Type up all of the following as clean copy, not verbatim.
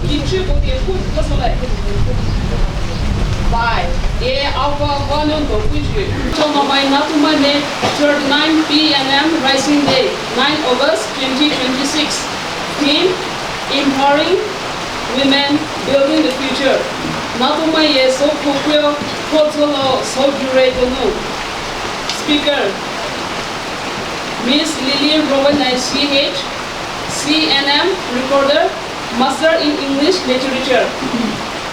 Contribute food plus like 5. Alpha volume to which Tono my Natuma Day 39 PNM Rising Day 9 August 2026. Theme Empowering Women Building the Future. Natuma ye so popular Potolo so duratonu. Speaker Miss Lily Rowan CH CNM Recorder Master in English Literature.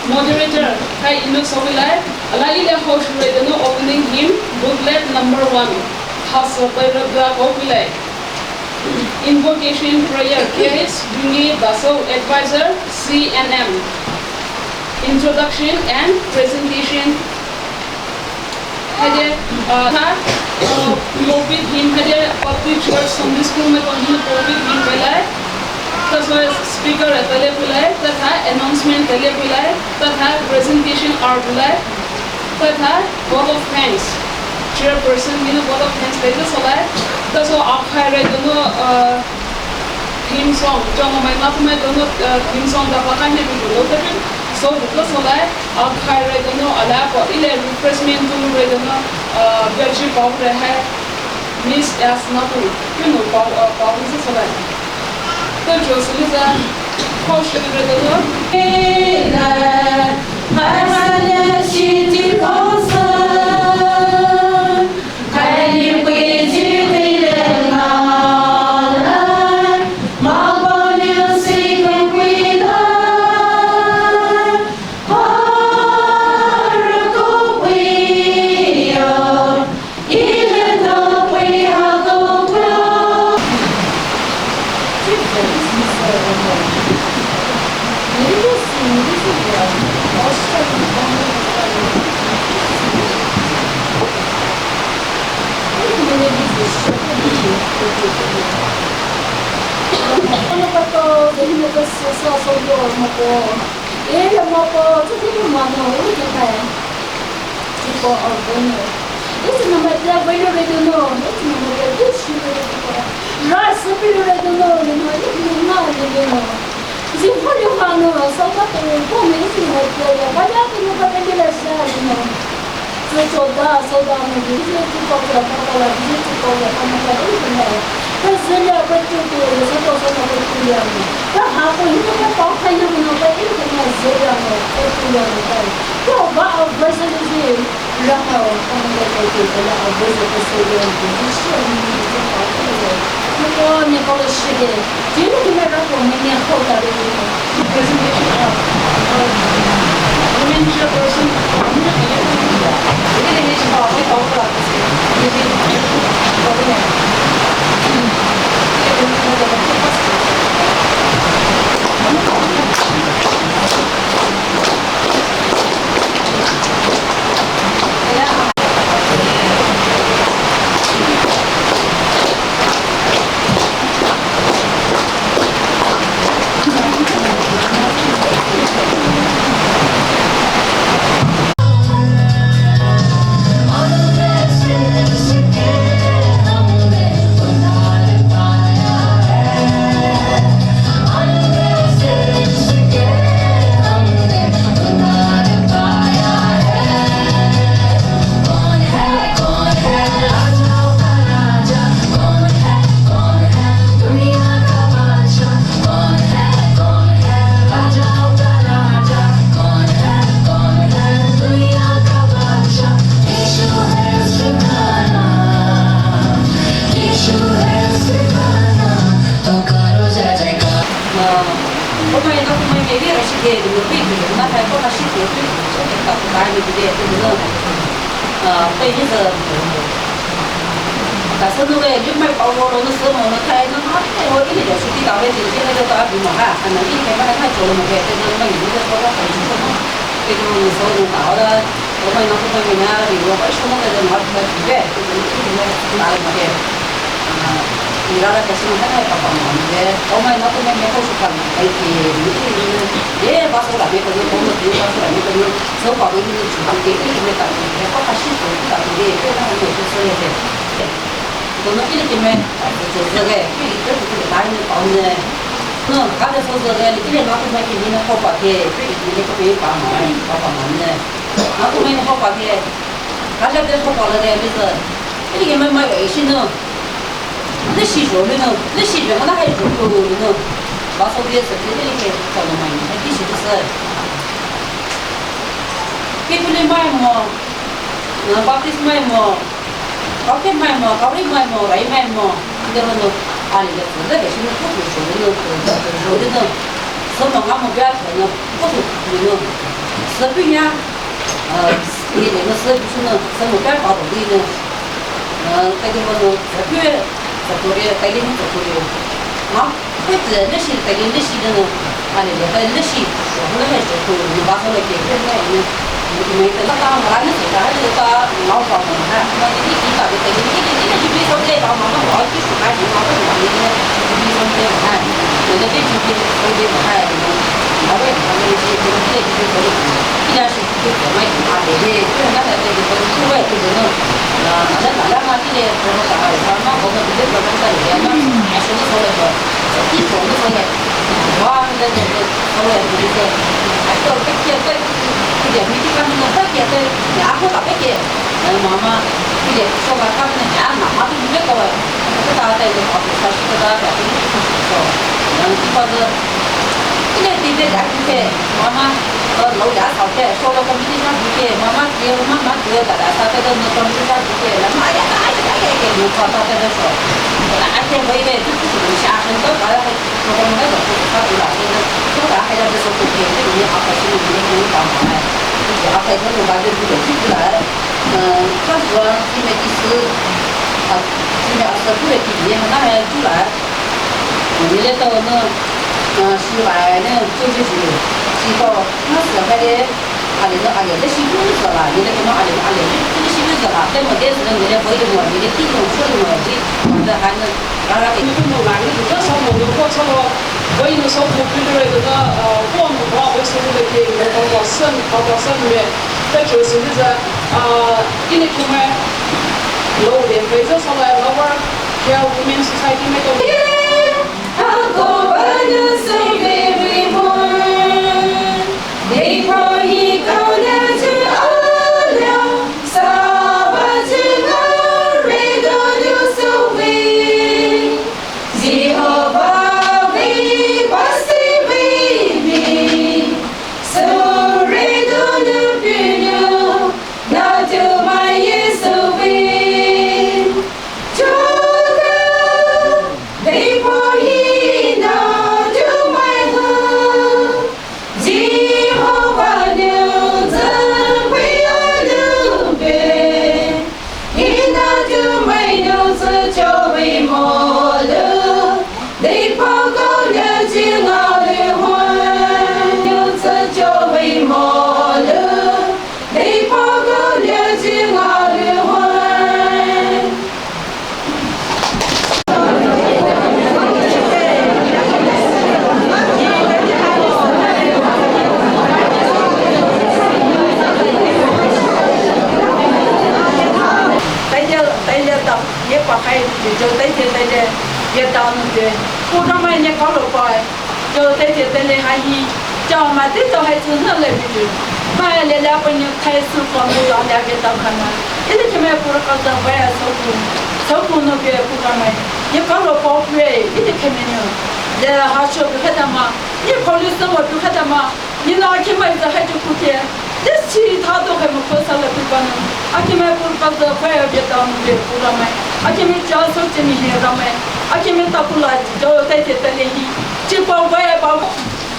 Moderator Kai Inu Sovilai Alali host Redano opening hymn booklet number 1. House of Black Opilai. Invocation prayer Keris Dungi Baso Advisor CNM. Introduction and presentation. Hade COVID hymn hade public church Sunday school में कौन COVID hymn पहला तथा speaker तले बुलाए तथा announcement तले बुलाए तथा presentation आर बुलाए तथा vote of thanks chairperson ने vote of thanks पहले सलाए तथा आप खाए दोनों theme song जो हमारे नाथ में दोनों theme song का पता नहीं भी बोलते हैं so plus सलाए आप खाए दोनों अलग और इले refreshment दोनों दोनों बेची पाव रहे miss as नातु क्यों पाव से सलाए तो जो सुनिए खुश रहते 일하다 계시면 하나의 바빠 먹는데 어머니 나도 맨 먹고 싶어 이렇게 예 봐서 라면거든 보면 뒤에 봐서 라면거든 저 과거 있는 주방에 이렇게 했다 내가 다시 돌리다 이게 빼가는 게 있어야 돼 너는 이렇게 맨 저게 이렇게 많이 없네 那刚才说是的，你这边拿回来给你们好把的，对你那个没帮忙，帮忙的，拿回来好把的，大家都好把了的，就是你给们买微信呢，那洗手的呢，那洗手那还有入口的呢，把手机是给你给找到买，那必须的是，给不能买么？把这买么？搞点买么？搞点买么？来买么？这个呢，啊，你的是那个现在不会说的呢，说的呢，什么俺们不要钱呢，不会的呢，是不呀？你那个是不是呢？什么不要搞懂的呢？这个呢，这个的，这个的，啊，或者那些这个那些的呢，啊，那个那些说出来还是可以，你把它来给别人呢。没得，那当我那个时候还是到老早嘛，那你到的这个，你那就别说这到嘛，那我去说还是嘛，我就讲你那，你说这个还，那个这几天说这个还，那我也看到一些这个这个说的，依然是就怎么样啊？这个就是那个这个户外这个呢，那嘛这个什么啥，那我们这个不能在里面，那还是说那个，一说就说的，哇，那个后来就是说，还是要这点没地方那个别的，然后那边的，妈妈，这个说吧，他们的家哪嘛都没搞哎，这大家在这跑，他是这个在这里说，地方是，这个对家去的，妈妈老家吵的，说了我们地方去的，妈妈给大家他这个那个地方去的，妈呀，给你跑到这个说，那天我以为这不是下身都把他说我们那个不是他对了，这个还要这个不给，这个你好可惜，你给我帮忙哎。阿太可能把这个提出来，他说因为第四，今年29月底，那还出来，你来到那10万那就是提高，那是还得阿里这辛苦是啦，你那个阿里这个辛苦是啦，但没得是你的回的我，你的地方说的我，这还能让他给。这时候我就过错了。我有时候我觉得这个广告为什么会给包括省里面，这就是因为他们老年非洲上来老玩，像我们是才听没懂。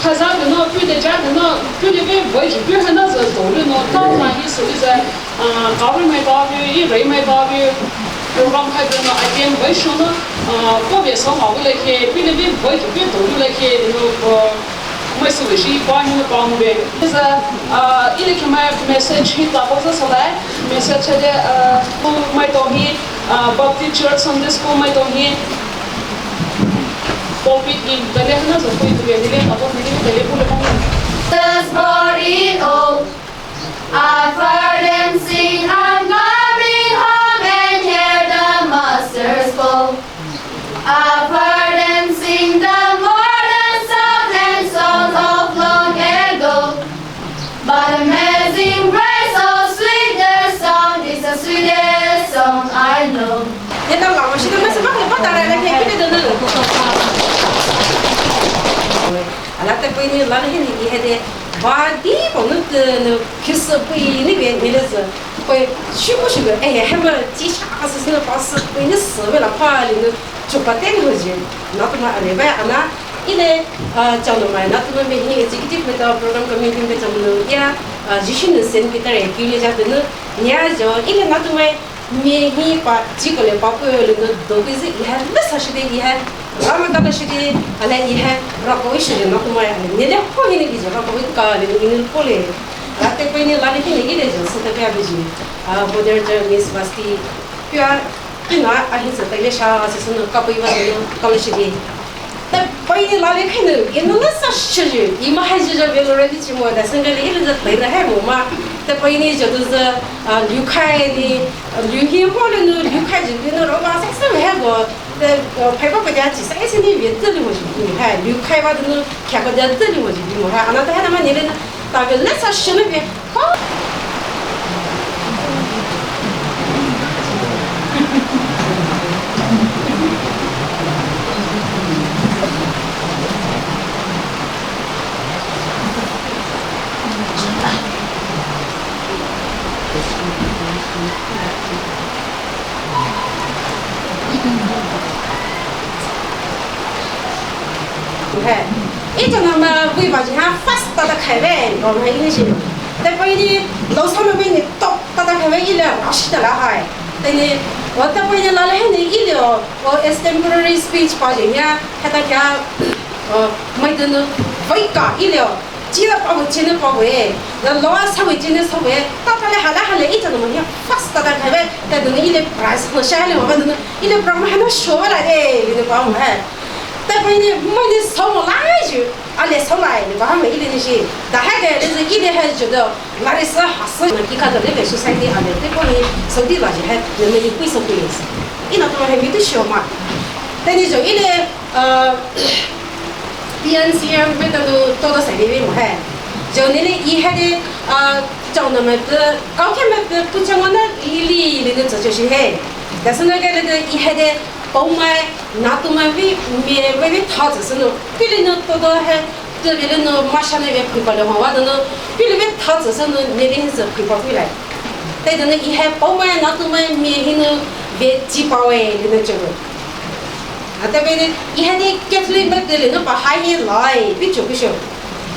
他啥个呢？对的家的呢，对的被外地别看那是走的呢，当然也是就是高人没高的，一人没高的，比如讲还跟那一点卫生呢，个别上好的那些，别的别外地别走的那些那个。没事为是一般人帮的，就是一里去买是去打包出来，没事吃的不买东西，Baptist Church Sunday School 买东西。Jesus body, oh, I've heard him sing, I'm going home and hear the masters go. I've heard him sing, the more the 你拉了很厉害的，把地方那平时不那边你的是会许个，哎，还么几下子是把是为你思维了怕那个就把带回去，那他妈二百那。이래 저놈아 나도 매일 executive 메타 프로그램 커뮤니티 메타 저놈이야 지신은 센 기타에 기회자들은 냐죠 이래 나도 매일 바 지글에 바꾸는 도비지 이해 사실이 이해 아무것도 시기 안에 이해 라고 있으니 나도 내가 호기는 기죠 라고 있까 내는 폴에 라테 거니 라리히 이래죠 스타게 아버지 보더저 미스 바스티 뼈 이나 아히서 달래샤 아스는 까보이와는 걸으시기但不一定哪里看到，也能啥吃去，伊嘛还是这别个人的寂寞，但是这里一直对着海木嘛，但不一定就都是离开的，旅行好的呢，离开就跟那老板啥时候还个，拍个国家几30年越走的我就厉害，离开吧都能看个家走的我就厉害，那他妈年龄大概那啥吃那边好。一种那么尾巴就像发打开外，我们一些，但关于老上面被你打开外一了，我是的了嗨，但你我但关于拿来很的一了，我 extemporary speech 把人家还大家没得呢，会搞一了。记得把我真的把我，那老啊稍微真的稍微，打开来还来一种那么样，发打开外，但等你一来不然是下来我们等一来不然我还能说来的，你得把我还。但关键没得烧我哪去，来烧来，你把他们一点那些，但还个就是一点还觉得哪里是好事，你看到那边是山地啊，对方的手地那些还人们有贵手贵是，一那他们还没得小嘛，但你就一点BNC 没得多到山里面嘛还，就那里一还的叫那么的高铁嘛的不像我那里那个这就是嘿，但是那个一还的。包买拿都买为他只是呢，别人呢多还这别人呢马上那边配发的话，我等呢别人他只是呢那边是配发回来，但是呢一还包买拿都买面呢别几包哎那这个，但别的一还的 Catholic 买的呢把海也来别就不少，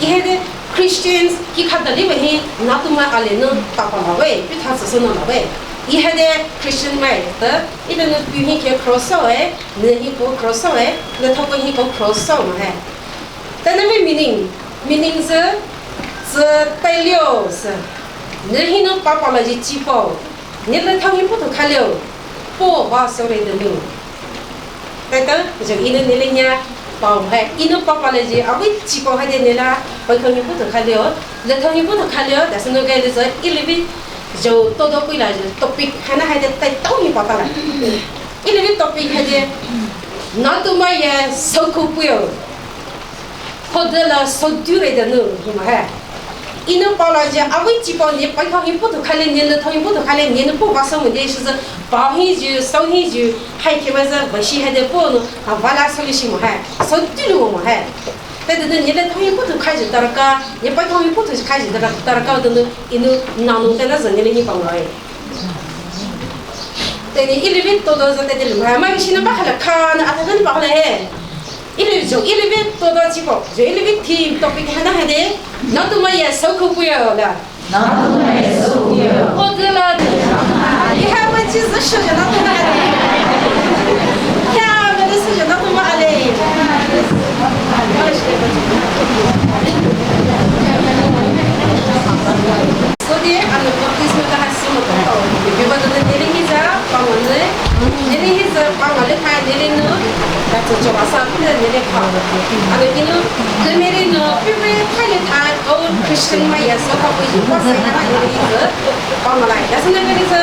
一还的 Christians 一看到里面拿都买阿里呢打包了喂，别他只是呢了喂。一还得 Christian 买的，一个呢比那些 cross 哎，那一个 cross 哎，那他个一个 cross 嘛还，但那没 meaning 是代表是，那一呢爸爸了就几包，你那他一不都看了，不把手来的了，但等就一呢那人家包还，一呢爸爸了就啊为几包还得你啦，把他一不都看了，那他一不都看了，但是那个就是一里边。就多回来就多比，还那还得带抖音报道来，一里边多比还得，那都买也收口不要，或者了收丢来的呢，是嘛还？一能包了就啊为几包你白讨厌不都看了，你那讨厌不都看了，你那不把什么的，是包很久收很久，还起码是不是还得包呢？啊，完了收的什么还？收丢了我们还？但是呢，你那讨厌不都开始到了个，你白讨厌不都是开始到了个的呢，一弄拿弄在那人家的你帮来。但你一里边多多是在这里买，买个新的把下来看，那啊他人把下来，一里边多多几包，就一里边提多比还那还得，那都么也收口不要了。那都么也收不要。我这了，你还问几时说的那都么还得，下面的事情那都么还得。所以，俺们不是说还是么多，比如说那年龄在帮我们，年龄在帮我们看年龄呢，但是就把啥子年龄看，俺们因为这年龄呢，比如看了他哦，Christian 嘛也是他会有什么年龄是帮我来，但是那个是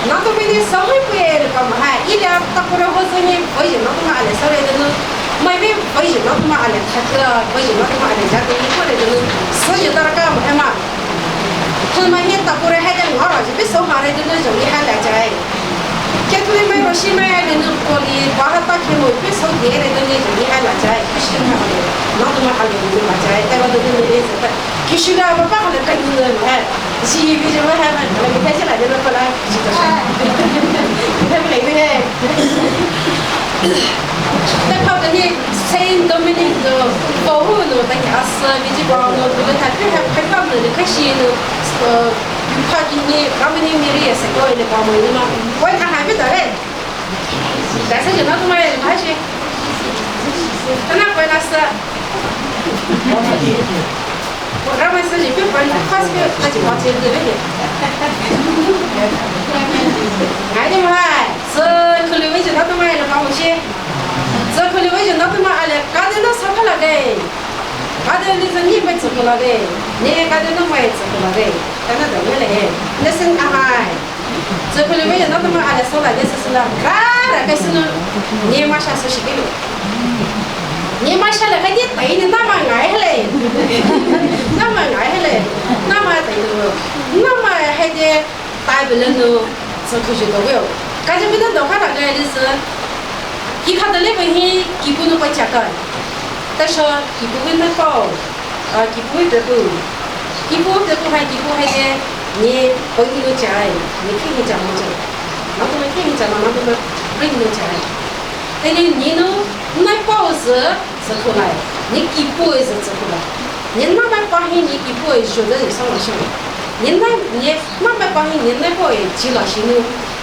那都没得社会不也帮我还，一两大过了或者你不行，那都嘛来稍微的呢。买没不行，那他妈的，他这不行，那他妈的，家都一过来就是自己到那干嘛嘛？他妈现在过来还在我了，就别说话了，就是容易还来着。结果你买了新买的那玻璃，把它打开了，别手电的东西你还拿家，不行还好的，那都嘛还留着拿家，待会都那个是的，必须的，我把它给你了嘛，洗衣服就我还嘛，那个开起来就那过来，洗的是，你看不累不累？那跑到你3多米的保护路，大家是比起光路，这个还跑的，可惜了，跑进你，他们那边也是搞的保护的嘛，我看还不得嘞，但是就那种嘛，还是，那回来是，我这边是你别管，他是个他就把钱给你，爱的嘛，是可能为什么他买了保护险？这可能为什么他们阿来，刚才那啥不了的，刚才那是你没吃过了的，你刚才那没吃过了的，刚才怎么嘞？那是干嘛？这可能为什么他们阿来说了，就是了，那个是呢，你马上是几个？你马上来还得对你那么爱嘞，那么爱嘞，那么对了，那么还得大不了呢，这可是都没有，刚才没得的话那个就是。一看到那边去，基本都会吃干，但是基本会没包，基本会得不，基本得不还的，你不一定吃哎，你天天吃么子？那都没天天吃嘛，那都没不一定吃哎。但是你呢，那包是可来，你基本是可来，你那么包你基本学的有什么学？你那么包你那包记了心里，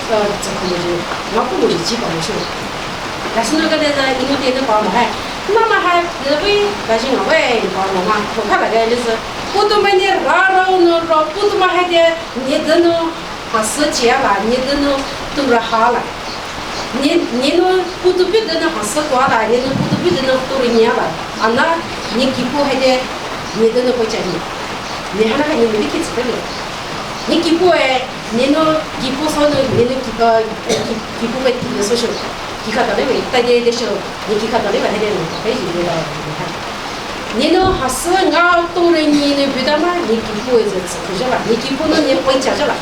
可能就那不就基本学。但是那个因为点的包嘛还，那么还为那些外包嘛嘛，我看那个就是不都买点不都买还得你这种把时间了，你这种都是好了，你不都比这种好时光了，你不都比这种多一年了，那你基本还得你这种会讲你还那个你没得去吃的了，你基本你基本上你基本会提的说说。기카다리베다게데쇼니 기카다리베 해되는 거 해지 내가 니는 하스가 또래 니는 비다마 니 기포에서 그저라 니 기포는 니 번짜져라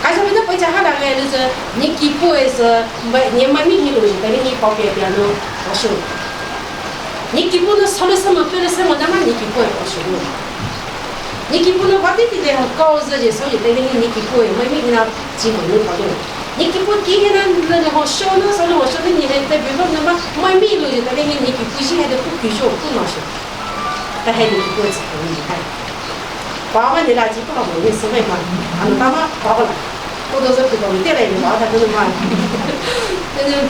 가서면 번짜 하다가 그래서 니 기포에서 니 마음이 힘으로 되는 니 법에 대한 것이 니 기포는 서로서만 뼈에서만 남아 니 기포에 것이고 니 기포는 받을 때 가서지 소리 되는 니 기포에 마음이나 지문을 받을你给不给那个小那时候我说的你还在比如说那么买米了就在那个你给不是还得不给小不拿手，但还你不会吃可以看，爸爸你垃圾不好我给吃饭嘛，爸爸爸爸来，我都是给我们带来的爸他都是嘛，那个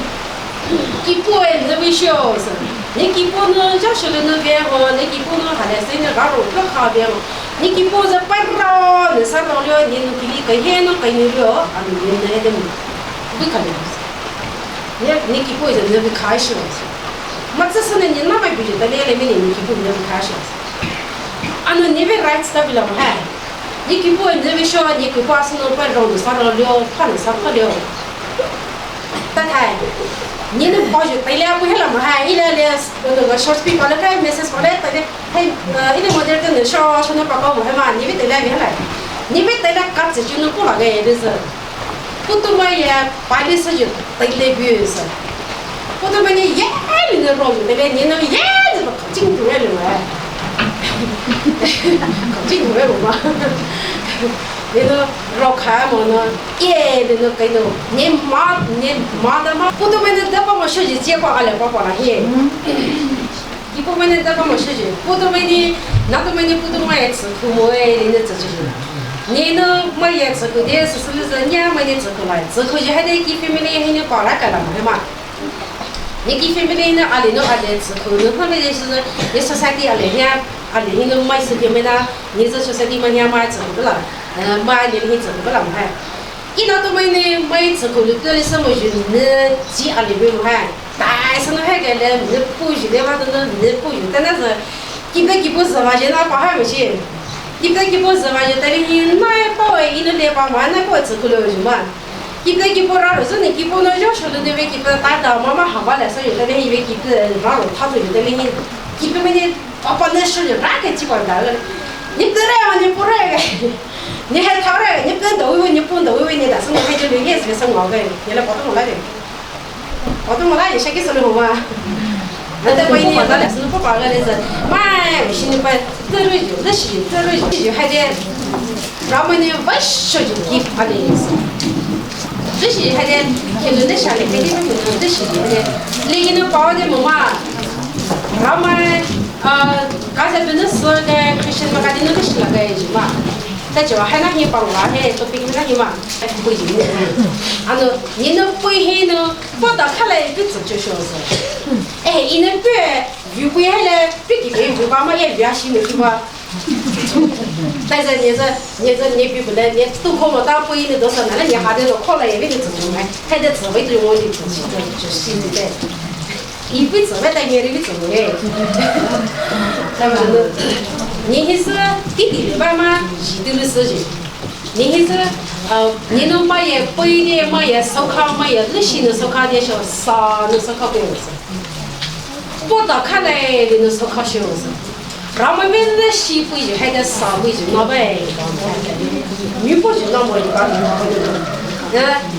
给不哎那位小是，你给不呢就是那边哦，你给不呢还得生那个肉更好边哦。你给包子摆不到，你啥道理？你给你给黑那给你了，你那点不可能。你给包子你不开始了，嘛只是呢你那么不觉得那里面你给包子不开始了，那你别来吃不了嗨，你给包子你说你给包子那摆肉啥道理？怕你啥不了？但他。你那包就对了，不黑了嘛哈，一来那个小皮包那个没事说嘞，对的，还一来我这那小那包包嘛嘛，你别对了别来，你别对了，嘎子就能过那个就是，不多嘛也白的事就对了别是，不多嘛你眼里那肉就对了，你那眼子都靠近出来了嘛，靠近出来了嘛。那个肉看嘛呢，耶，那个给你妈的嘛，不都没得在帮我学习结果阿来帮我了嘿，一部分人在帮我学习，不都没的，那都没的不都没吃苦么哎，人家这就是，你呢没也吃苦的，是不是？你没得吃苦来，吃苦就还得给别人的还得包那个了嘛，你给别人的阿里头阿来吃苦，那后面就是你说啥的阿来呀，阿来那个买食品没得，你这说啥的嘛，你买吃苦的了。买的那些吃不啷嗨，一拿到买呢买吃苦的，这里什么就那几阿里边嘛嗨，但是那还个嘞，那不许的话都那不许，但是一百几不是嘛，就那包还不行，一百几不是嘛，就等于那包哎，一两包嘛，那包吃苦了就嘛，一百几包那就是你几包那要求的那边几包打到妈妈好吧来说，有的那一百几个那肉他就有的那几个没的，把那手就哪个几包来了，你不来嘛你不来个。你还讨了，你跟都问你不都问你，但是你还就留也是生活的，你来保证我来的，保证我来就先给说的好吗？那在过一年，那是不包了的是，买心里把走了有的是，走了就还得，然后呢，我说就给发的意思。这些还得评论的下来，还得评论这些还得，你给那包的么嘛？然后嘛，刚才不是说的，可是嘛，刚才那个是那个什么？在叫海那些包啦，嘿，都别个那些嘛，哎，不会用的。啊，你那不会呢，包到看来别做就晓得。哎，你那别预备下来，别给别预备嘛，也预备心里去吧。但是你比不来，你都考了到不一定多少，那你下头考了也没得自用哎，还得自为着我的自己就心里的，一辈子没得别的自为。那么你还是弟弟的爸妈一头的事情，你还是你能买也不一定买也烧烤买也日系的烧烤店小，啥的烧烤不要是，不到看来的那烧烤小是。然后每日洗回去还得烧回去，老板女不就那么一个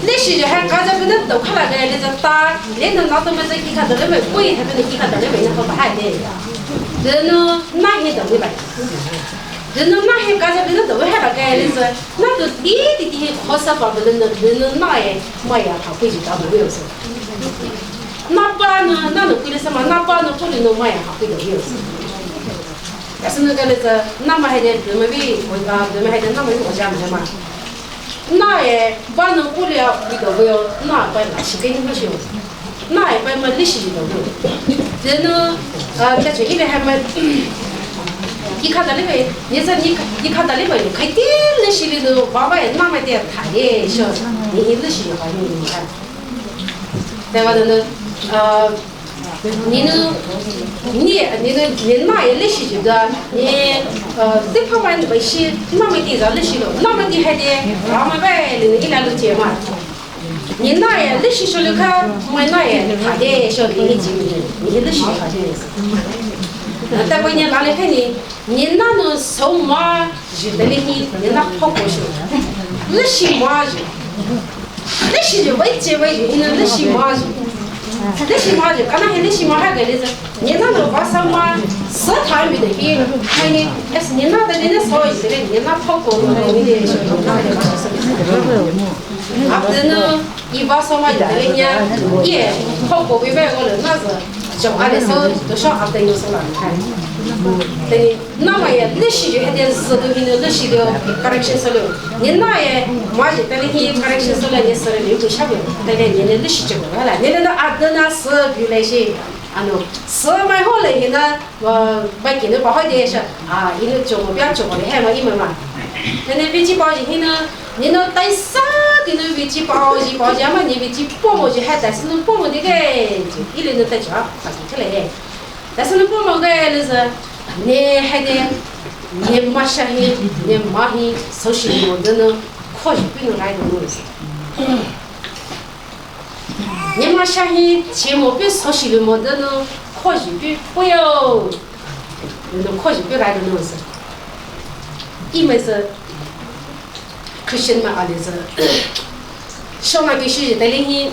那些就还刚才不能都看那个，那个打，那能拿到么子给看到那么贵，他不能给看到那么好大的，人呢哪些东西来？人呢哪些刚才不能都还那个，那是那个滴可少吧不能人哪也买呀，他回去打都没有事。那把呢，那能贵的什么？那把呢不能买呀，他回头没有事。但是那个那么还得人们为人们还得那么国家嘛，那也把能过了一个不要，那把那些给你们修，那也把么利息都有。人呢，在这里边还么，你看到那边，你看到那边开店那些的都爸爸也那么点太小，你那些好像你看，对吧？你那也那些就是你这块玩东西那么的让那些了，那么的还得那么摆一两路街嘛。你那也那些说的看，我那也他的晓得你几年，你那些好像也是。但过年拿来看你那能收嘛，就等于你那跑过去，那些嘛就，那些就为就那些嘛就。那些嘛就，刚才那些嘛还给的是，你那个把什么食堂里的比，还你，要是你那的你那烧一些的，你那跑过了，你的小东那的把什么？啊，人呢，一把烧嘛，有的人家也跑过100个人，那是叫俺的手都少俺等于手了，你看。等于那么也那些就还得10多斤的那些的，correction 手了，你那也嘛就等于你 correction 手了，你手了6个小时，等于你的那些就过来了，你那那10比那些，10买好了，现在买进的包好点些，因为做目标做的还嘛，因为嘛，那飞机包进去呢，你那带啥的那飞机包家嘛，你飞机包么就还但是那包么那个就一人能带家发进去了，但是那包么个那是。你还得，你马下去，你马去手洗么的呢？可以不能来的东西。你马下去，切么别手洗了么的呢？可以不要，那可以不来的东西。因为是，可惜嘛，阿里是，小那个是在那些。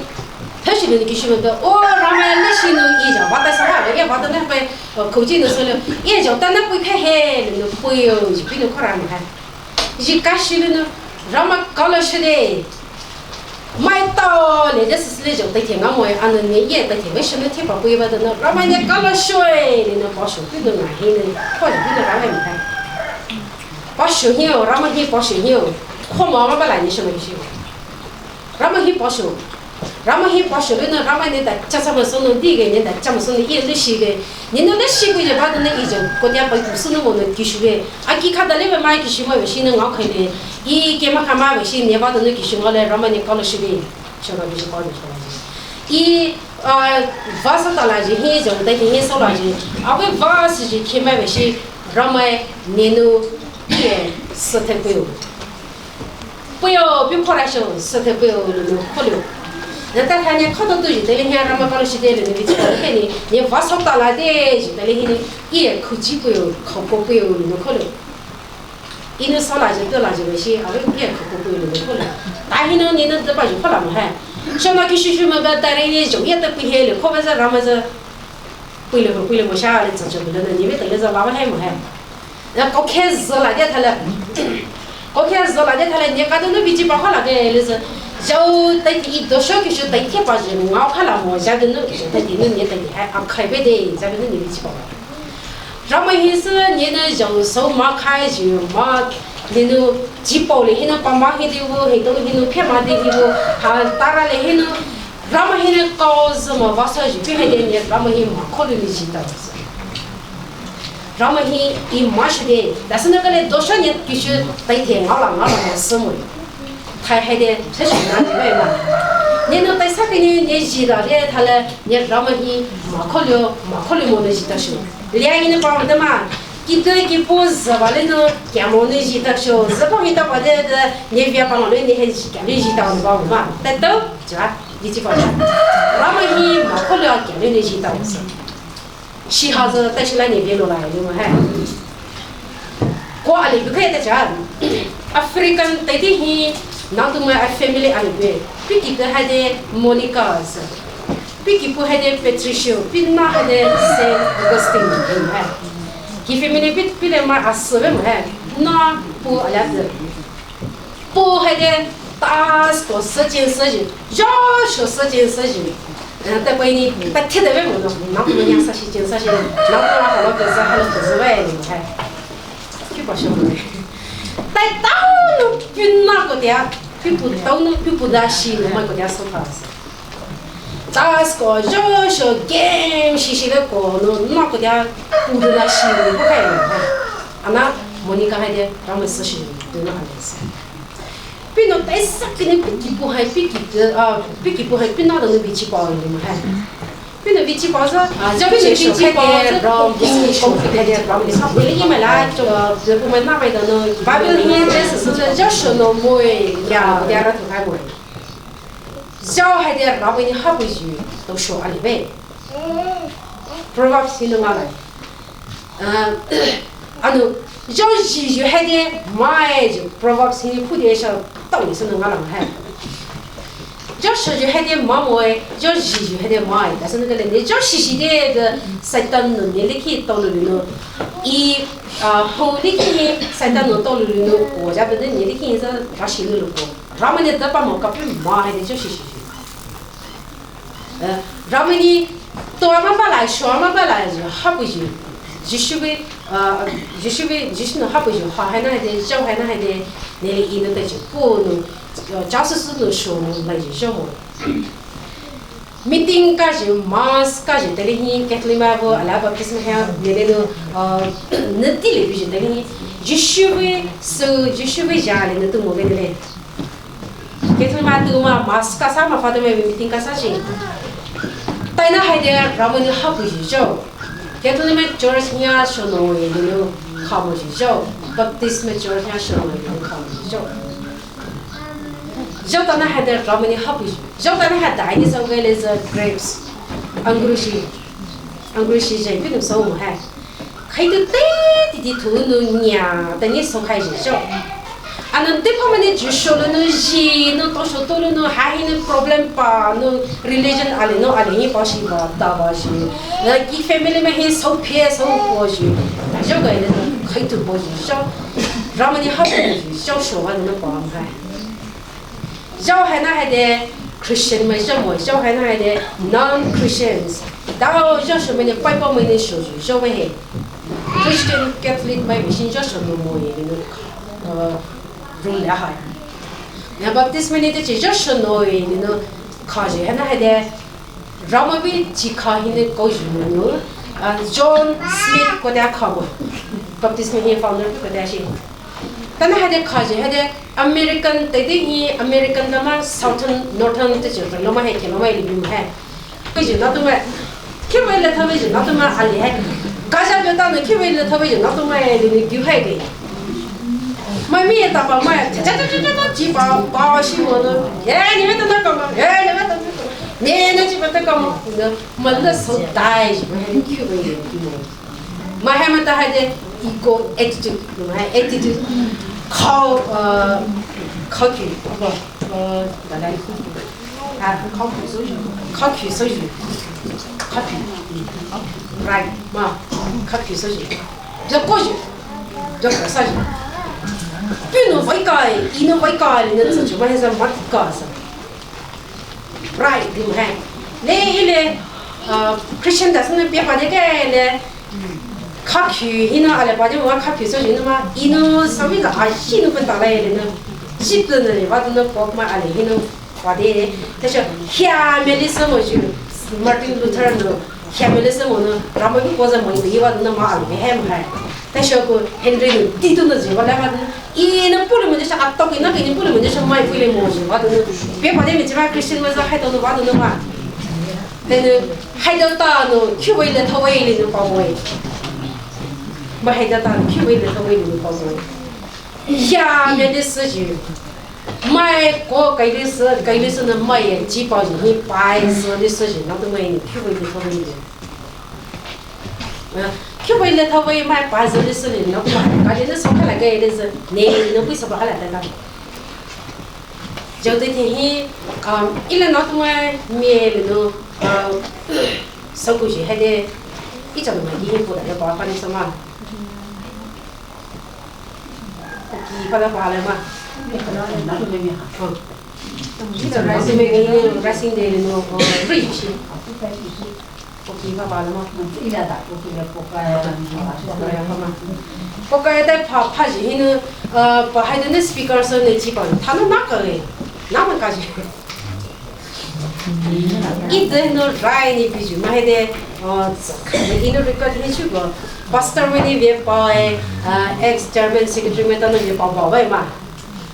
他是那个什么的，然后那些呢，也叫把它烧好了，也把它那边口径的时候，也叫但那不开黑，那不要就比那快点看，一开始的呢，让嘛搞了些的，买到那个是那种对天安么，按照你也对天，为什么天把规划的呢？让嘛你搞了水，你那把水比那难黑的，快就比那难看没看，把水牛，让嘛你把水牛，看妈妈把来你什么东西，让嘛你把水。然后把手里呢，然后你在加上么送弄地个，你在加么送的也那些个，你那些个就把那一种国家被不是那么能继续个，给看到那边买继续买微信的我看的，给嘛看买微信，你把那继续我来，然后你搞了些的，小了就是搞的出来的，发生到垃圾很重，但是你收垃圾，为发是就去买微信，然后你都也10天不要别跑来说10天不要跑了。那但他呢，看到都是在那些他们搞了些的，那个就看你发烧到了的，就在那些也口技不要，口播不要，那可能。 이는 살아지 들어지 것이 아주 그게 그거 보이는 거 다히는 니는 들어지 팔아면 해 shona kishushuma ba tareye jo yeta pihele ko ba za ramaza pile mo sha le tsa jo le ni me tele za lama he mo he na ko khe zola de thala ni ka do no biji ba khala de le za jo ta ti do sho kishu ta ti pa je nga khala mo ja de no kishu ta ti no ni ta ni ha am khai be de za be no ni biji ba rama hi se ni na jo so ma khai ju ma Hinu jipole hinu pamba hidiwo hidu hinu pema dihiwo ha tarale hinu rama hinu cause ma vasa ju hede ni rama hi ma kolumi jita rama hi I mashde dasna kale dosha ni kishu tai the ngala ma samu thai hede sesu na ni ma ni no tai sa ni ni jida le thale ni rama hi ma kholi mo ne jita shu liya ni pa ma ma Kita pose vale no que a mão de tá show se pode tá pode ne via para não ne regi que ne tá no bom mas então já diz para lá mas he ma colhe que ne tá isso se haja tá se lá ne via no lá no é qual ali porque tá já African tá de he não tu a family ali be pique que é de Monica pique por é de Patricia pinna é de Saint Augustine é कि फेमिने पिले मा आसबे म है ना पो अलग पो है दे तास को सजिन जो शो सजिन त पइनी पथे देबे म ना म न्या ससि जिन ससि ना तो ला हलो के सा हलो के जवे नि है कि पशो म ताइ ताउ पिन्ना को dia pipu ताउ न pipu दाशी म को dia सोफास तास को जो शो गेम शिशि ले को ना को dia 우리가 시는 거예요. 아마 모니카 하게 라면 쓰시는 되는 안에서. 비노 대사 그냥 비키고 할 비키고 할 비나는 비치 바오는 뭐 해. 비노 비치 바서 저기 비치 바서 럼 비치 컴퓨터에 럼 비치 일이면 라죠. 저 보면 나와있는 바빌 힌트에서 저셔노 뭐에 야 야라도 하고. 저 하게 라면이 하고지 또 쇼 알베. Proverbs hi는 말아. George had mais Proverbs in Pudesha, Tony Sanangala. Josh had a mammoy, George had a mind, as an Josh she did Satan Niliki Toluno, E. Holy King Satan Toluno, or Japan Niliki is a Rashiluko. Ramani Dapamoka, my Joshi. Ramani Tormabala, Shormabala, how would you? Jishubi 하부죠. 하나에 저 하나에 내리 있는데 저 보는 자수스도 쇼는 나지 쇼모. 미팅까지 마스까지 되니 캐틀리마고 알아봐 비스메야 내려도 늦딜이 비지 되니 지슈비 자리는 또 모르겠네. 캐틀리마도 마스카 사마 파도메 미팅까 사지. 타이나 하이데 라모니 하부죠. Catholic Church nya shono yelo khamojijo Baptist Church nya shono yelo khamojijo jotana hada ramani habuji jotana hada ini songale is grapes angrushi je pinum so mo ha khaitu te ti thu nu nya tani so khai jijo anan te phamane jusholo no ji no to sho to no ha hin problem pa no religion ale no ale ni pa shi ba ta ba shi la ki family me he so phe so po shi jo ga le khai tu po shi so ramani ha po shi so sho wa no pa ma jo ha na ha de Christian me jo mo jo ha na ha de non Christians da jo sho me ne bible me ne sho jo we he Christian Catholic me shin jo sho no mo ye no rule hai na baptist me ne te jo sho no ye no khaje ha na ha de Ramavi chikha hine ko juno John Smith ko da khabo baptist me he founder ko da shi tana hade khaje hade American te de hi American dama southern northern te jo lo ma he ke lo ma li bi hai ko ji na to ma ke we le thawe ji na to ma ali hai ka ja jo ta ne ke we le thawe ji na to ma li ni gyu hai ge mai mi ta pa ma cha ji ba shi mo no ni me ta na ka ma ni me ta 내가 집에 가면 만나서 다이 큐브에 뭐 하면 다 하지 이거 attitude 考取大家考取手续，right 嘛，考取手续，就过去，就过啥去？比如会改，伊能会改，你自己嘛还是没改是 ，right 对不对？那Christian 但是呢，别把这个呢。考取，伊那阿拉把这我考取手续那么，伊那上面个啊，西那份打来的呢，西边的呢，我都那包嘛阿拉伊那话的，但是下面的什么就，Martin Luther 呢，下面的什么呢，咱们国家么子伊话那嘛阿拉没还没还，但是个 Henry 呢，地都那是我来话呢，伊那不能么就是啊，到给那给你不能么就是买回来么子，我都那，别把这么几把 Christian 我说还到那我都那嘛，但是还到大呢，去为了他为了那包围。我还在当去为了他为了包装，下面的事情，买过给的是那买几包钱，你白色的事情那都没有，去为了他为了，去为了他为买白色的事情那不买，感觉那上海那个的是，你那为什么还来得了？就这天气一来那都买面了都收过去还得一整买一过来要把你什么？把它拔了嘛，这racing 那个 racing 的那个瑞皮，我给它拔了嘛，不该在爬起那把海的那 speaker 上那几把，他那哪个嘞？哪么高级？一直那 right 你必须买的你那 record 你去过。Pastor ini dia pakai ex German secretary mereka tu dia bawa mah.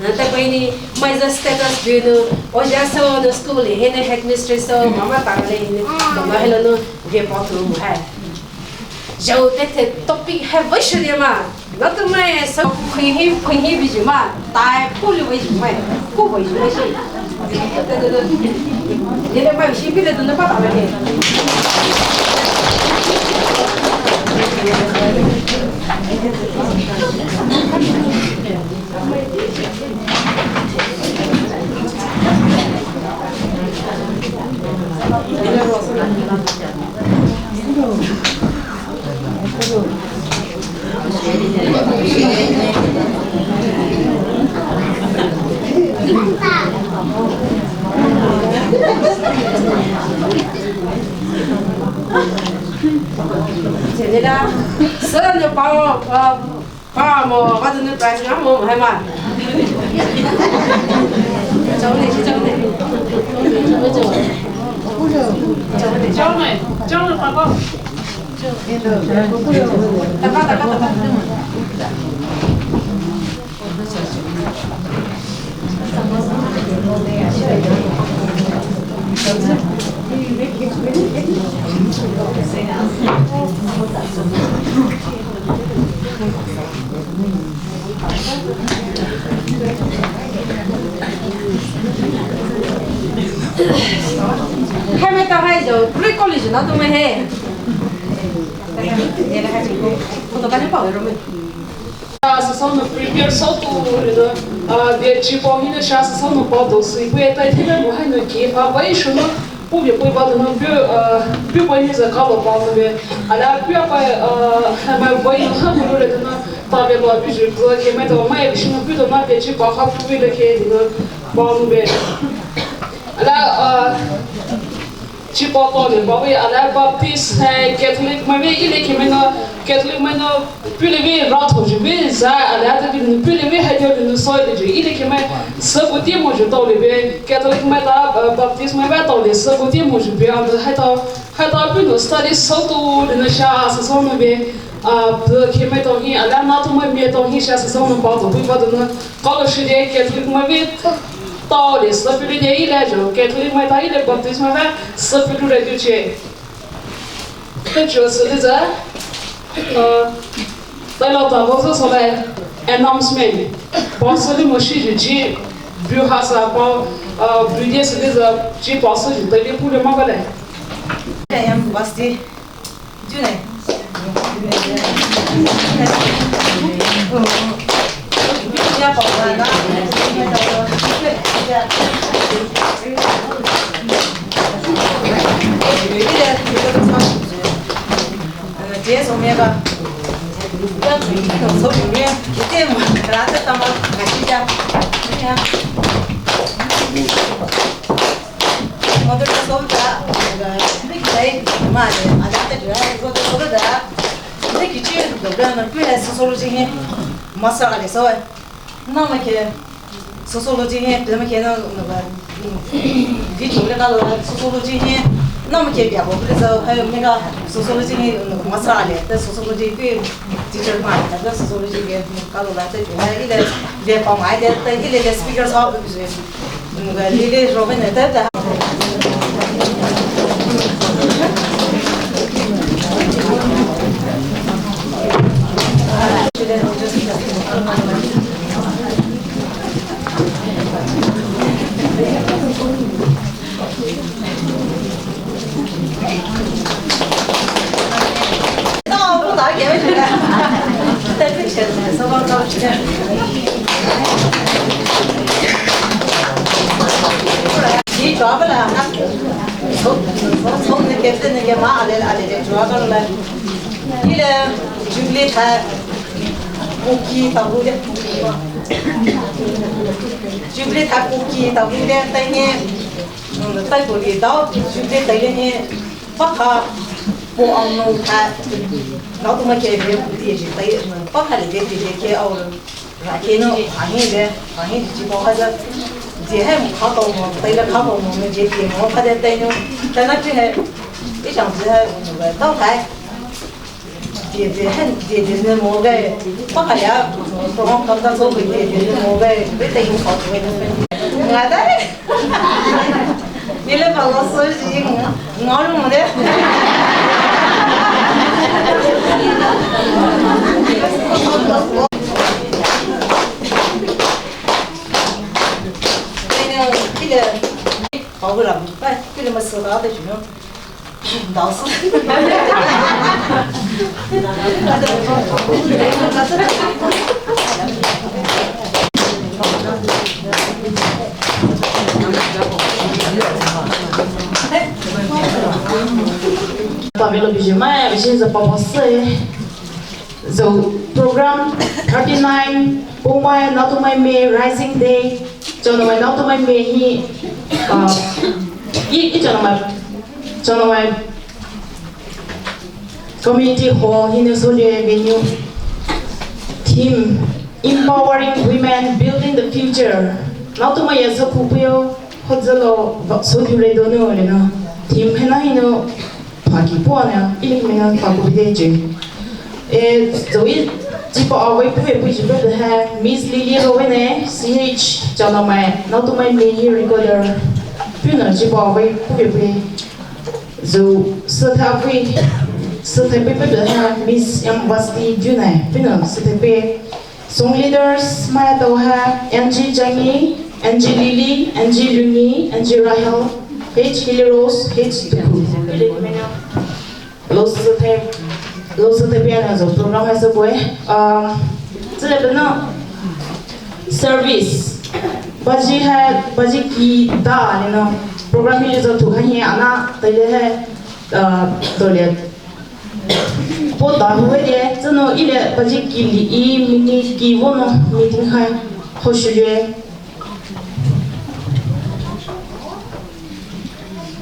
Tapi ini macam status dia tu, orang so the school ni, hendak headmistress so mama tak boleh ni, mama hello tu dia bawa tu muhai. Jauh tete topik hai bersih dia mah. Nanti mai so kuih biji mah, tai puluh biji mai, puluh biji mai. Dia mai biji bila tu nampak tak boleh. Jadi dah, sekarang je bawa mau, kata ni price ngam mau hemat. Jauh ni, jauh apa? Tak. Hai mấy tao hay rồi, pre college nó tụi mày he. Đây là hai chị cô tao bán bảo rồi mình. Сосоно пример сотурino, вече помню сейчас сосоно подосы, поэтому тебе мухайно кефа, вайшуно, пубе поебано бю пони за кого палнове, аля бю хама вайно хамурудено, таве была бюджет, кемето мая вишно бюдо на вече паха пубе кедино палнове, аля Чипотоли, бабы, аля баптист, католик, мы или кемено католик мено пилеви ратхожи, ви за аля таки пилеви хадёли на сойдежи, или кеме сабути може толи ви католик мета баптист мета толи сабути може би, хата пино стари соту на ша сасоно ви кеме тони аля нато ме тони ша сасоно бато, ви бадно колошиде католик ме Tole, să fiu de ilege, Catholic mai tare de baptism avea să fiu reduce. Deci o să dice, dai la tavă să le announcement. Poate să le mășigi, ce biu hasa, bride să dice, ce poate să zic, dai le pune magale. Am basti. June. 이래 이거도 사주지. 제서 내가 그냥 이거 소리에 이때 뭐 나한테 담아 가시자. 그냥 모두 소자. 네, 맞아. 맞아. 이거 소리다. 근데 기체 도가는 꽤 소소로지해. 마사가래서 나마케 소소로지해. 그다음에는 뭐가 비주얼에 가서 소소로지해. 나마케 비하고 그래서 내가 소소로지해 마사가래. 소소로지 꽤 teacher 말다. 소소로지게 가서 나한테 이래 내 방아에 대해 이래 스피커 사업 그래. 뭔가 이래 로벤에 대해 이 조합을 하나 손을 겠는 게 마아래 조합을 이래 줄리 다 고기 타고래 줄리 다 고기 타고래 땅에 딸고리 다 줄리 땅에 파카 보안노 다 나도 막게 배우지 다 파카를 되게 아우를 라케노 방이 집어 가자 제해 가도 뭐 내가 가도 뭐 제게 뭐 하다 때는 나한테 이 장지해 오늘 또 가. 제는 뭐가 파카야 또 감당 소고 제는 뭐가 그때 이거 가지고 있는 나다. 밀레 발랐어지 나는 뭐래. 먹으라고 빨리 필름을 써다 주면 나왔어. So program 39 Pumai Natumai May Rising Day Jonamai Natumai May he Jonamai Community Hall Hinusuri Venue Team Empowering Women Building the Future Natumai Yasa Pupio Hodzalo Sodure Dono Team Henahino Paki Puana Ilikmena Pakubideji Zoe Tipo away puji brother have Miss Lily Rowene CH Jonamai Natumai May recorder Puna Tipo away puji Zo Satawi Satapi brother have Miss Yambasti Junai Puna Satapi Song leaders Maya Doha Angie Jangi Angie Lily Angie Lungi Angie Rahel H Hilly Rose H Tuku Los Satapi Los Tapianas of program has a boy. Service. Baji had Baji ki da, you know. Program is to Hani Anna, the toilet. Pota who had to know either Baji ki mini ki wono meeting her.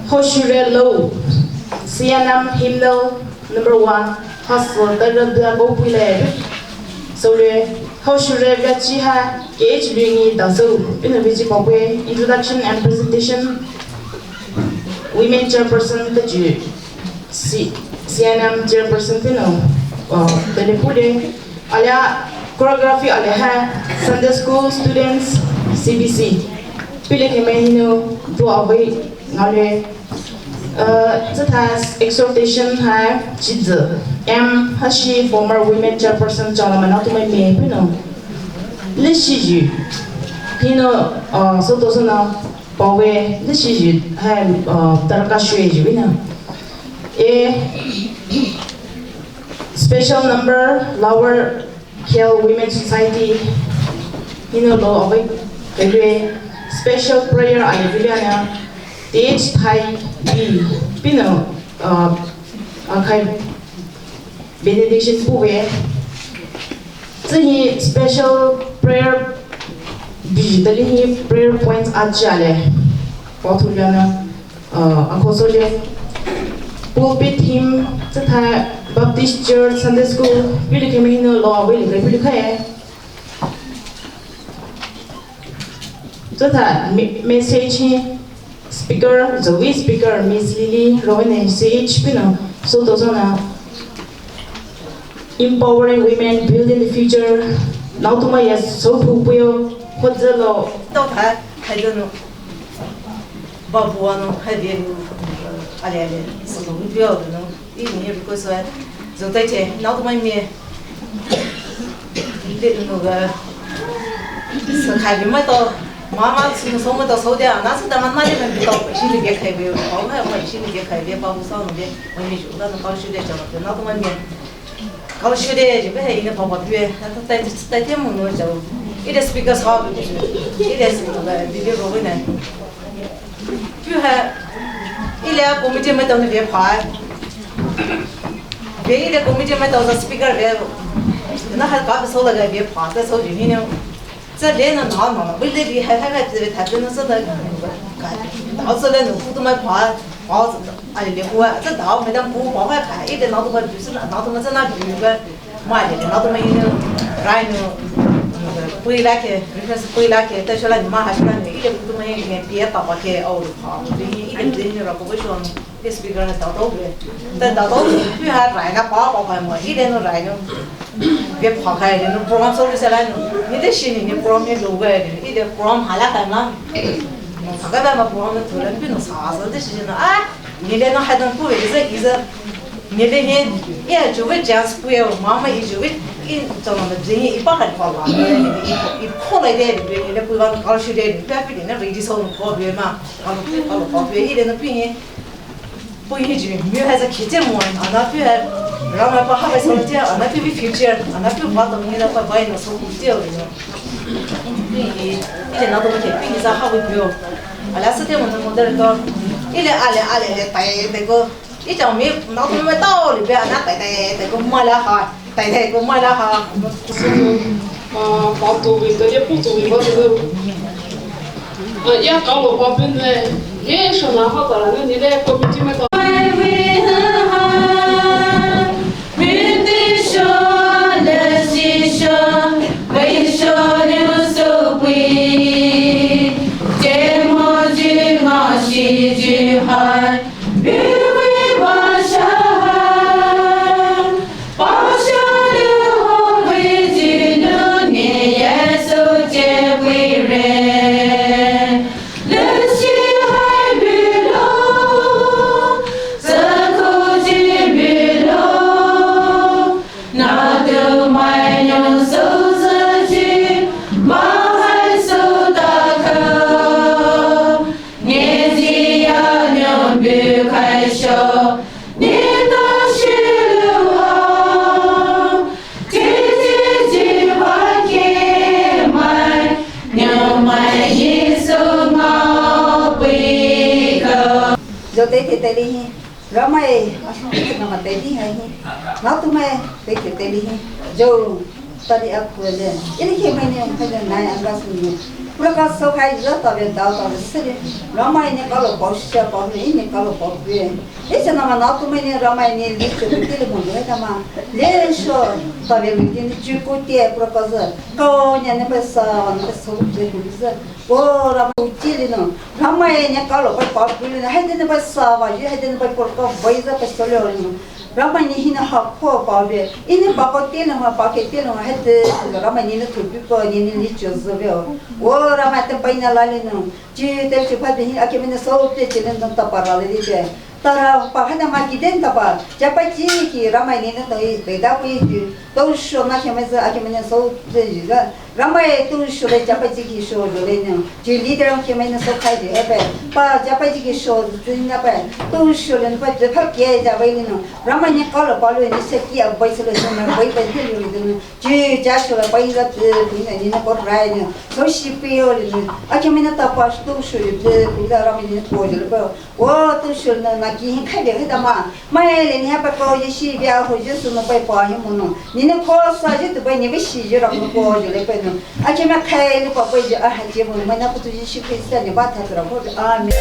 Hoshure low. CNM hymnal number 1. Hustle, the popular. So, how should I get Chiha, Gage Ringy, Dazu, in a visible way, introduction and presentation. Women chairperson, the Jew, CNM chairperson, Pino, the Deputy, Alia, choreography, Aleha, Sunday school students, CBC, Pilikimeno, do away, Nale. It has exhortation have Jidze M. Hashi, former women chairperson, Jonamanatumai May, Pino. Lishiju, Pino, Sotosana, Pawe, Lishiju, have Tarakashu, winner. A special number, Lower Hill Women's Society, Pino Law, special prayer I villiana DH Thai B Pino benediction puwe. This special prayer digitally prayer points ajale. Portuliana akosole pulpit him tha Baptist Church Sunday School really came in law really khae. Tha message speaker the speaker Miss Lily Rowan CH pino so dozona empowering women building the future now to my yes so puyo hodzelo 또 다 해도는 바보는 해비는 알레알레 서로 비어도는 이미 because 저 때에 나도 많이 이제 누가 서카비만 또 마마 지금 소문도 소대 안 나서다만 말이면 또 신이 개카이고 엄마 신이 개카이고 바보서는데 언니 주다는 가르치대잖아 나도 많이 가르치대 집에 이게 바보에 나도 때 때문에 저 이래 스피커 사업 이래 스피커가 비디오 보이네 그해 이래 코미디에 떠는 게 봐. 이래 코미디에 떠서 스피커 왜 나할 거 소리가 왜 봐서 소리는 저 내는 나만 물들이 해가지고 다들 서다 나서는 후도만 봐. 아니 내가 저 나오면 뭐 봐봐 가. 이래 나도 봐 주스 나도 맞나 비가 말이 나도 많이는 라이는 Puilake, reference Puilake, Tashala Mahashman, either to make a Pieta or even dinner opposition, this speaker has thought over it. Then the dog, you had Ranga Papa by my hidden Rhino. Get Pokai and Prom Service Alano, neither she in Prom in the way, either Prom Halakana. Hakadama Prom to Lampinos house, this is you didn't have them put it, is a neither here, yeah, to it just queer, Mamma is with. Trong mà dính ít bác hành vào là ít khó lại đây để người ta quy hoạch cao siêu đây để phải nó vị trí sâu có về mà có về ít nó pin bây giờ nhiều hay là khi chơi mồi anh nói phải làm mà phải học xong chơi anh nói phải future anh nói phải phát động như là phải bay nó sâu tiêu rồi ít nó đâu có thể pin ra học được anh là sẽ một đời đó ít là ale tay cái ít trong miếng nó không phải to thì bây giờ nó tay cái mua là hỏi tay cũng mua là hỏi bảo tụ vì cái phụ tụ vì bao nhiêu ya cao bảo bên này ye sao nó học ở đây này đây committee mà tê đi rõ mày nó mà tê đi hay nó tụi mày tê đi rồi tadi aku lên ini khi mày nè phải là này anh ra xuống lúc đó sau khi rất tao về tao sẽ rõ mày nè có lộc xe có này có lộc về ít cho nó tụi mày nè rõ mày nè lịch sử cái là một cái mà lên số tao về mình đi chụp cái tiệp lúc đó cô nhà nó phải sao nó số cái gì ô ra một chi đi nó rõ mày nè có lộc về hay đến phải sao vậy hay đến phải có bây giờ phải số rồi Ramai ni hina hakpo babe. Ini bakote na ma pakete na hete. Ramai ni na tupi ko ni ni chozoveo. O ramai te paina lale no. Ji te chupa de ake mena so te chelen don ta parale de be. Tara pa hada ma kiden ta pa. Japa ji ki ramai ni na to beda ku ji. To sho na ke meza ake mena so te ji ga. Ramai tu sudah capai jiki show dulu ni. Jadi leader yang kami nak sokai je, apa? Pa capai jiki show tu ni apa? Tu show ni apa? Cepat kiai capai ni no. Ramai ni kalau palu ni sekian bayi solusi ni, bayi bayi tu ni. Jadi jasa bayi kat ni nak buat rai ni. So sipio ni. Kami nak tapas tu show ni. Kita ramai ni tu je lepas. Wah tu show ni nak kini kai dia kita mah. Mai ni apa kau je si biar hujan semua bayi pahih mono. Ni nak kau saja tu bayi ni besi je orang kau je lepas. Akhirnya kai ni apa je ah je mono. Mana pun tu je si Kristen ni baca tu orang. Amin.